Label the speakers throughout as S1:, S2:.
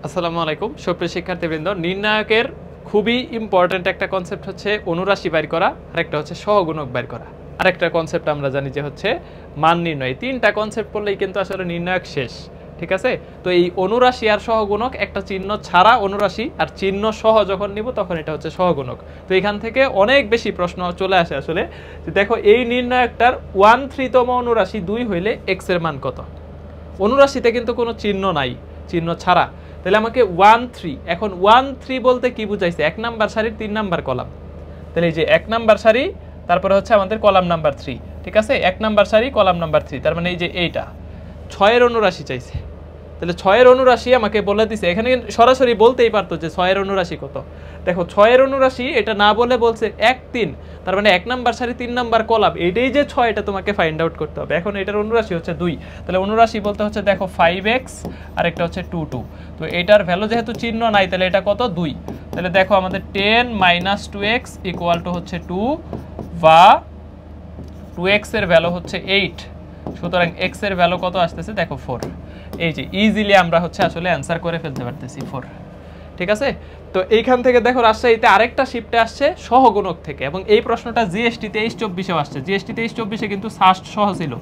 S1: আসসালামু আলাইকুম সুপ্রিয় শিক্ষার্থীবৃন্দ, নির্ণায়কের খুবই ইম্পর্টেন্ট একটা কনসেপ্ট হচ্ছে অনুরাশি বের করা, আরেকটা হচ্ছে সহগুণক বের করা, আরেকটা কনসেপ্ট আমরা জানি যে হচ্ছে মান নির্ণয়। তিনটা কনসেপ্ট পড়লেই কিন্তু আসলে নির্ণায়ক শেষ, ঠিক আছে? তো এই অনুরাশি আর সহগুণক, একটা চিহ্ন ছাড়া অনুরাশি আর চিহ্ন সহ যখন নিব তখন এটা হচ্ছে সহগুণক। তো এখান থেকে অনেক বেশি প্রশ্ন চলে আসে আসলে যে দেখো এই নির্ণায়কটার 1/3তম অনুরাশি 2 হইলে x এর মান কত। অনুরাশিতে কিন্তু কোনো চিহ্ন নাই, চিহ্ন ছাড়া। তাহলে আমাকে 1/3, এখন 1/3 বলতে কি বুঝাইছে? 1 নাম্বার সারির 3 নাম্বার কলাম। তাহলে এই যে 1 নাম্বার সারি, তারপরে হচ্ছে আমাদের কলাম নাম্বার 3, ঠিক আছে? 1 নাম্বার সারি কলাম নাম্বার 3, তার মানে এই যে এইটা 6 এর অনুরাশি চাইছে। তাহলে 6 এর অনুরাশি আমাকে বলে দিছে, এখানে সরাসরি বলতেই পারতো যে 6 এর অনুরাশি কত। দেখো 6 এর অনুরাশি এটা না বলে বলছে 1 3, তার মানে 1 নাম্বার সারি 3 নাম্বার কলাম, এইটাই যে 6 এটা তোমাকে ফাইন্ড আউট করতে হবে। এখন এটার অনুরাশি হচ্ছে 2, তাহলে অনুরাশি বলতে হচ্ছে দেখো 5x আর একটা হচ্ছে 2 2। তো এটার ভ্যালু যেহেতু চিহ্ন নাই তাহলে এটা কত 2। তাহলে দেখো আমাদের 10 - 2x = হচ্ছে 2, বা 2x এর ভ্যালু হচ্ছে 8, সুতরাং x এর ভ্যালু কত আসতেছে দেখো 4। এই যে ইজিলি আমরা হচ্ছে আসলে অ্যানসার করে ফেলতে পারতেছি 4, ঠিক আছে? তো এইখান থেকে দেখো রাজশাহীতে আরেকটা শিফটে আসছে সহগুণক থেকে, এবং এই প্রশ্নটা জিএসটি 23-24-এও আসছে। জিএসটি 23-24-এ কিন্তু সাস্ট সহ ছিল,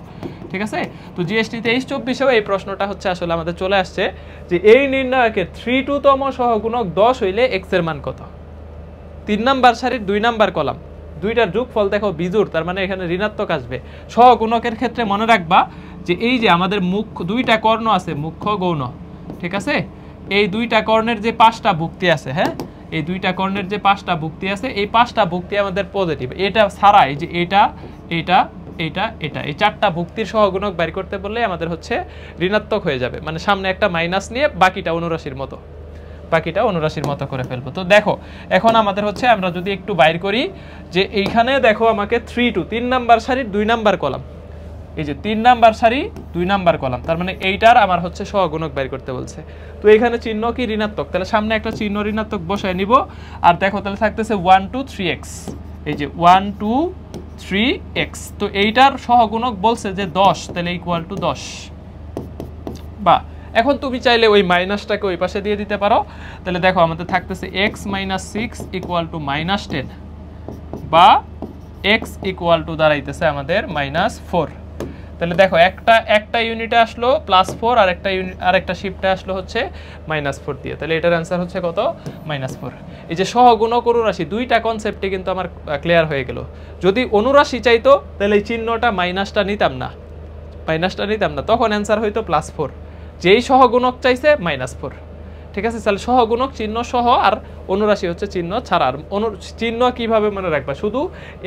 S1: ঠিক আছে? তো জিএসটি 23-24-এও এই প্রশ্নটা হচ্ছে আসলে আমাদের চলে আসছে যে এই নির্ণায়কের 3/2তম সহগুণক 10 হইলে x এর মান কত। 3 নাম্বার সারির 2 নাম্বার কলাম, দুইটার যোগফল দেখো বিজোড়, তার মানে এখানে ঋণাত্মক আসবে। সহগুণকের ক্ষেত্রে মনে রাখবা যে এই যে আমাদের মুখ্য দুইটা কর্ণ আছে, মুখ্য গৌণ, ঠিক আছে? এই দুইটা কর্ণের যে 5টা ভুক্তি আছে, হ্যাঁ, এই দুইটা কর্ণের যে 5টা ভুক্তি আছে, এই 5টা ভুক্তি আমাদের পজিটিভ। এটা ছাড়া এই যে এটা এটা এটা এটা এই 4টা ভুক্তির সহগুণক বের করতে বললে আমাদের হচ্ছে ঋণাত্মক হয়ে যাবে, মানে সামনে একটা মাইনাস নিয়ে বাকিটা অনুরাশির মতো করে ফেলবো। তো দেখো এখন আমাদের হচ্ছে আমরা যদি একটু বাইর করি যে এইখানে দেখো আমাকে 3 2, 3 নাম্বার সারির 2 নাম্বার কলাম, এই যে 3 নাম্বার সারি 2 নাম্বার কলাম, তার মানে এইটার আমার হচ্ছে সহগুণক বের করতে বলছে। তো এখানে চিহ্ন কি ঋণাত্মক, তাহলে সামনে একটা চিহ্ন ঋণাত্মক বসায় নিব। আর দেখো তাহলে থাকতেছে 1 2 3x, এই যে 1 2 3x। তো এইটার সহগুণক বলছে যে 10, তাহলে = 10। বা এখন তুমি চাইলে ওই মাইনাসটাকে ওই পাশে দিয়ে দিতে পারো। তাহলে দেখো আমাদের থাকতেছে x - 6 = -10, বা x = দাঁড়াইতেছে আমাদের -4। তাহলে দেখো একটা ইউনিটে আসলো +4, আর একটা শিফটে আসলো হচ্ছে -4 দিয়ে। তাহলে এটার অ্যান্সার হচ্ছে কত? -4। এই যে সহগুণক অনুরাশি দুইটা কনসেপ্টে কিন্তু আমার ক্লিয়ার হয়ে গেল। যদি অনুরাশি চাইতো তাহলে এই চিহ্নটা মাইনাসটা নিতাম না, তখন অ্যান্সার হইতো +4। যেই সহগুণক চাইছে -4, ঠিক আছে? তাহলে সহগুণক চিহ্ন সহ, আর অনুরাশি হচ্ছে চিহ্ন ছাড়া। আর চিহ্ন কিভাবে মনে রাখবা? শুধু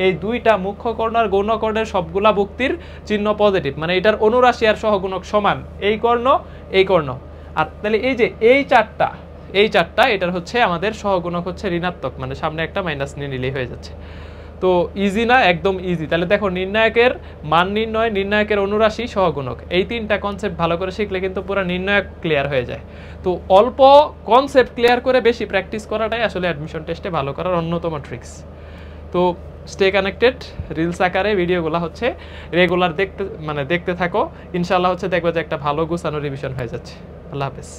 S1: এই দুইটা মুখ্য কর্ণ আর গৌণ কর্ণের সবগুলা ভুক্তির চিহ্ন পজিটিভ, মানে এটার অনুরাশি আর সহগুণক সমান, এই কর্ণ এই কর্ণ। আর তাহলে এই যে এই চারটা এটার হচ্ছে আমাদের সহগুণক হচ্ছে ঋণাত্মক, মানে সামনে একটা মাইনাস নিয়ে নিলেই হয়ে যাচ্ছে। তো ইজি না? একদম ইজি। তাহলে দেখো নির্ণায়কের মান নির্ণয়, নির্ণায়কের অনুরাশি, সহগুণক, এই তিনটা কনসেপ্ট ভালো করে শিখলে কিন্তু পুরো নির্ণায়ক ক্লিয়ার হয়ে যায়। তো অল্প কনসেপ্ট ক্লিয়ার করে বেশি প্র্যাকটিস করাটাই আসলে অ্যাডমিশন টেস্টে ভালো করার অন্যতম ট্রিক্স। তো স্টে কানেক্টেড, রিলস আকারে ভিডিওগুলো হচ্ছে রেগুলার দেখতে থাকো। ইনশাআল্লাহ হচ্ছে দেখবে যে একটা ভালো গুছানো রিভিশন হয়ে যাচ্ছে। আল্লাহ হাফেজ।